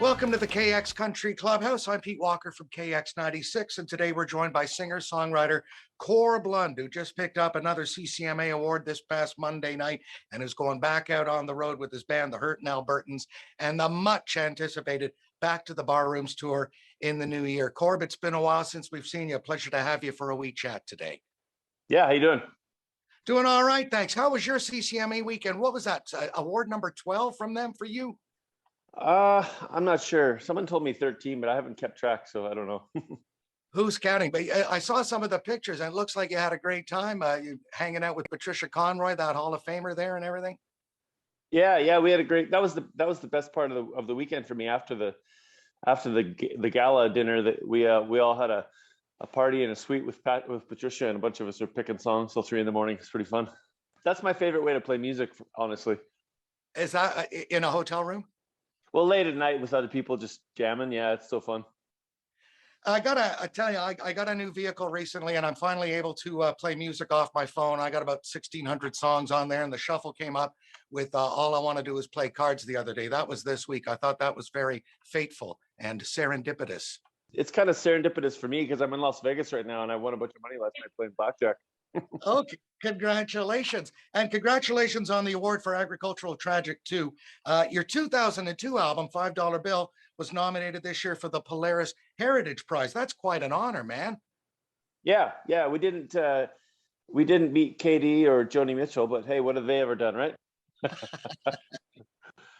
Welcome to the KX Country Clubhouse. I'm Pete Walker from KX 96, and today we're joined by singer-songwriter Corb Lund, who just picked up another CCMA award this past Monday night and is going back out on the road with his band, the Hurtin' Albertans, and the much-anticipated Back to the Barrooms tour in the new year. Corb, it's been a while since we've seen you. A pleasure to have you for a wee chat today. Yeah, how you doing? Doing all right, thanks. How was your CCMA weekend? What was that, award number 12 from them for you? I'm not sure. Someone told me 13, but I haven't kept track, so I don't know. Who's counting? But I saw some of the pictures, and it looks like you had a great time. You hanging out with Patricia Conroy, that Hall of Famer there, and everything. Yeah, we had a great. That was the best part of the weekend for me. After the gala dinner, that we all had a party in a suite with Patricia, and a bunch of us were picking songs till 3 in the morning. It's pretty fun. That's my favorite way to play music, honestly. Is that in a hotel room? Well, late at night with other people just jamming. Yeah, it's so fun. I tell you, I got a new vehicle recently, and I'm finally able to play music off my phone. I got about 1,600 songs on there, and the shuffle came up with All I Want to Do Is Play Cards the other day. That was this week. I thought that was very fateful and serendipitous. It's kind of serendipitous for me because I'm in Las Vegas right now, and I won a bunch of money last night playing blackjack. Okay, congratulations. And congratulations on the award for Agricultural Tragic too. Your 2002 album, $5 Bill, was nominated this year for the Polaris Heritage Prize. That's quite an honor, man. Yeah, we didn't beat KD or Joni Mitchell, but hey, what have they ever done, right?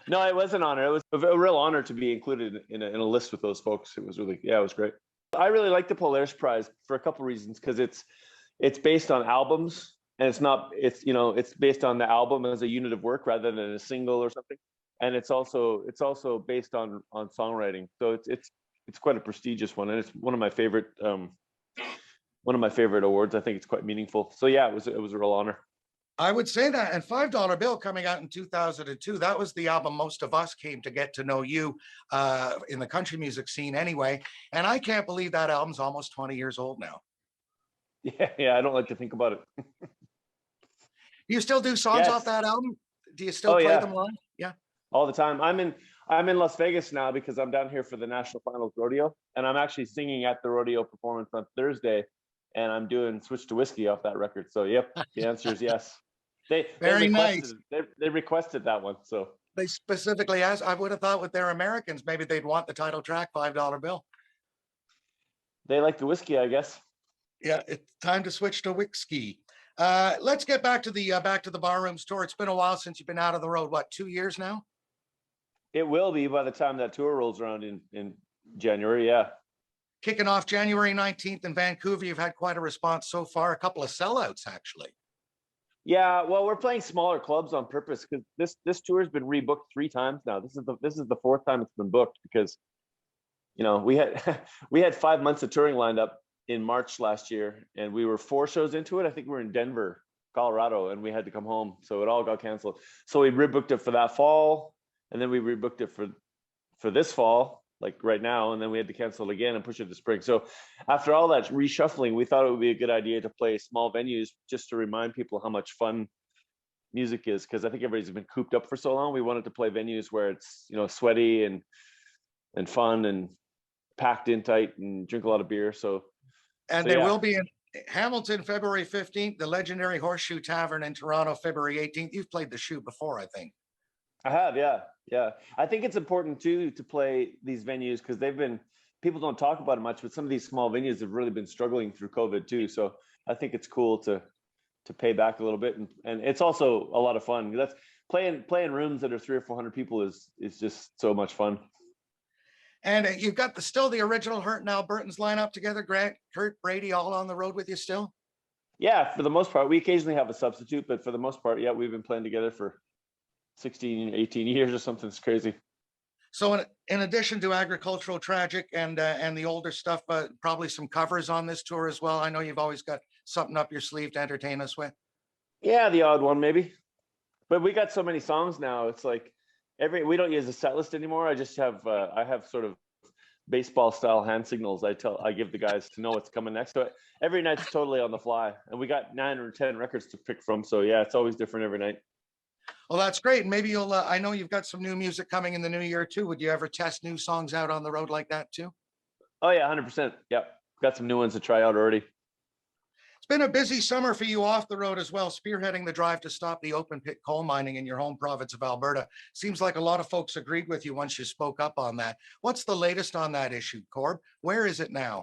No, it was an honor. It was a real honor to be included in a list with those folks. It was it was great. I really like the Polaris Prize for a couple reasons, because it's based on albums, and it's based on the album as a unit of work rather than a single or something. And it's also based on songwriting. So it's quite a prestigious one, and it's one of my favorite awards. I think it's quite meaningful. So yeah, it was a real honor. I would say that. And $5 Bill coming out in 2002, that was the album most of us came to get to know you in the country music scene anyway. And I can't believe that album's almost 20 years old now. Yeah, I don't like to think about it. Do you still do songs off that album? Do you still play them live? Yeah. All the time. I'm in Las Vegas now because I'm down here for the National Finals Rodeo, and I'm actually singing at the rodeo performance on Thursday, and I'm doing Switch to Whiskey off that record. So yep, the answer is yes. They requested that one. So they specifically asked. I would have thought with their Americans, maybe they'd want the title track, $5 Bill. They like the whiskey, I guess. Yeah, it's time to switch to whiskey. Let's get back to the Barrooms tour. It's been a while since you've been out of the road. What, 2 years now? It will be by the time that tour rolls around in January. Yeah. Kicking off January 19th in Vancouver. You've had quite a response so far. A couple of sellouts, actually. Yeah, well, we're playing smaller clubs on purpose because this tour has been rebooked 3 times now. This is the 4th time it's been booked because, we had 5 months of touring lined up in March last year, and we were 4 shows into it. I think we were in Denver, Colorado, and we had to come home, so it all got canceled. So we rebooked it for that fall, and then we rebooked it for this fall, like right now, and then we had to cancel it again and push it to spring. So after all that reshuffling, we thought it would be a good idea to play small venues just to remind people how much fun music is, because I think everybody's been cooped up for so long. We wanted to play venues where it's sweaty and fun and packed in tight and drink a lot of beer. And there will be in Hamilton, February 15th, the legendary Horseshoe Tavern in Toronto, February 18th. You've played the Shoe before, I think. I have, yeah. I think it's important too to play these venues because people don't talk about it much, but some of these small venues have really been struggling through COVID too. So I think it's cool to pay back a little bit, and it's also a lot of fun. That's playing rooms that are 300 or 400 people is just so much fun. And you've got still the original Hurtin' Albertans lineup together, Grant, Kurt, Brady, all on the road with you still? Yeah, for the most part. We occasionally have a substitute, but for the most part, yeah, we've been playing together for 16, 18 years or something. It's crazy. So in addition to Agricultural Tragic and the older stuff, probably some covers on this tour as well. I know you've always got something up your sleeve to entertain us with. Yeah, the odd one maybe. But we got so many songs now. It's like we don't use a set list anymore. I just have I have sort of baseball style hand signals I give the guys to know what's coming next. So every night's totally on the fly, and we got 9 or 10 records to pick from. So yeah, it's always different every night. Well, that's great. And maybe you'll, I know you've got some new music coming in the new year too. Would you ever test new songs out on the road like that too? Oh yeah, 100%. Yep, got some new ones to try out already. It's been a busy summer for you off the road as well, spearheading the drive to stop the open pit coal mining in your home province of Alberta. Seems like a lot of folks agreed with you once you spoke up on that. What's the latest on that issue, Corb? Where is it now?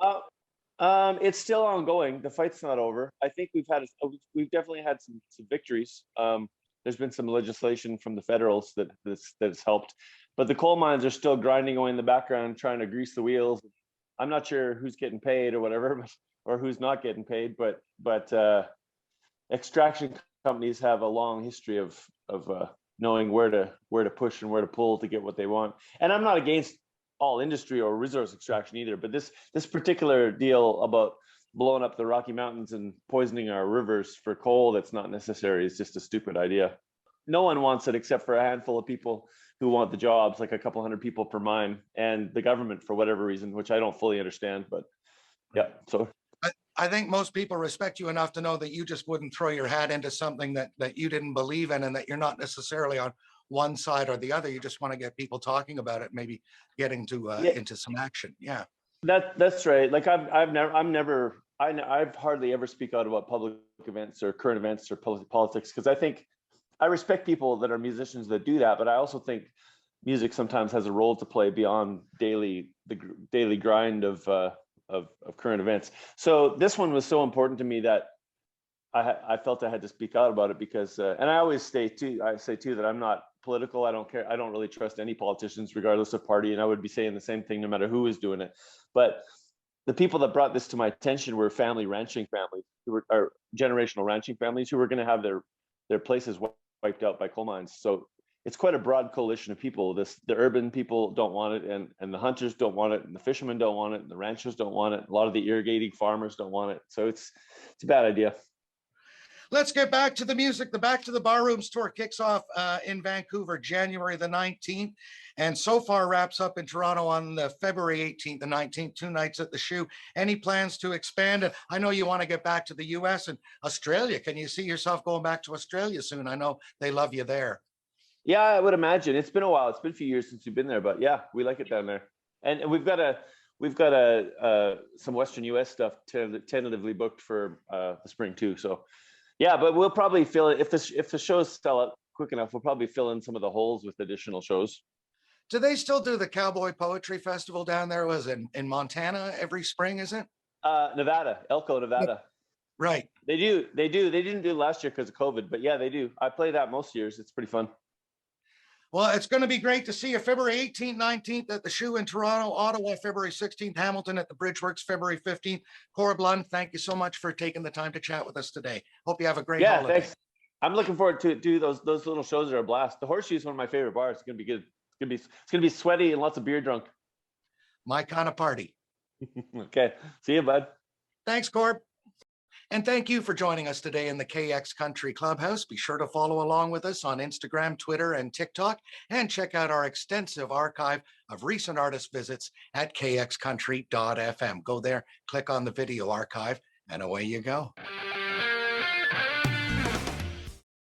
It's still ongoing. The fight's not over. I think we've definitely had some victories. There's been some legislation from the federals that's helped, but the coal mines are still grinding away in the background, trying to grease the wheels. I'm not sure who's getting paid or whatever, or who's not getting paid, but extraction companies have a long history of knowing where to push and where to pull to get what they want. And I'm not against all industry or resource extraction either, but this particular deal about blowing up the Rocky Mountains and poisoning our rivers for coal that's not necessary is just a stupid idea. No one wants it except for a handful of people who want the jobs, like a couple hundred people per mine, and the government for whatever reason, which I don't fully understand. But yeah, so I think most people respect you enough to know that you just wouldn't throw your hat into something that you didn't believe in, and that you're not necessarily on one side or the other. You just want to get people talking about it, maybe getting to yeah, into some action. Yeah, that's right. Like I've hardly ever speak out about public events or current events or politics, because I think I respect people that are musicians that do that, but I also think music sometimes has a role to play beyond the daily grind of current events. So this one was so important to me that I felt I had to speak out about it, because and I always say too that I'm not political. I don't care. I don't really trust any politicians regardless of party, and I would be saying the same thing no matter who is doing it. But the people that brought this to my attention were ranching families are generational ranching families who were going to have their places wiped out by coal mines. So it's quite a broad coalition of people. The urban people don't want it, and the hunters don't want it, and the fishermen don't want it, and the ranchers don't want it. A lot of the irrigating farmers don't want it. So it's a bad idea. let's get back to the music. The Back to the Barrooms tour kicks off in Vancouver January the 19th, and so far wraps up in Toronto on the February 18th and 19th, 2 nights at the Shoe. Any plans to expand? And I know you want to get back to the US and Australia. Can you see yourself going back to Australia soon? I know they love you there. Yeah, I would imagine. It's been a while. It's been a few years since we've been there, but yeah, we like it down there. And we've got some Western US stuff tentatively booked for the spring too. So yeah, but we'll probably fill it if the shows sell out quick enough. We'll probably fill in some of the holes with additional shows. Do they still do the Cowboy Poetry Festival down there? Was in Montana every spring, is it? Nevada, Elko, Nevada. Right. They do. They didn't do it last year because of COVID, but yeah, they do. I play that most years. It's pretty fun. Well, it's going to be great to see you February 18th, 19th at the Shoe in Toronto, Ottawa, February 16th, Hamilton at the Bridgeworks, February 15th. Corb Lund, thank you so much for taking the time to chat with us today. Hope you have a great holiday. Thanks. I'm looking forward to do those little shows are a blast. The Horseshoe is one of my favorite bars. It's gonna be good. It's gonna be sweaty and lots of beer drunk. My kind of party. Okay. See you, bud. Thanks, Corb. And thank you for joining us today in the KX Country Clubhouse. Be sure to follow along with us on Instagram, Twitter, and TikTok, and check out our extensive archive of recent artist visits at kxcountry.fm. Go there, click on the video archive, and away you go.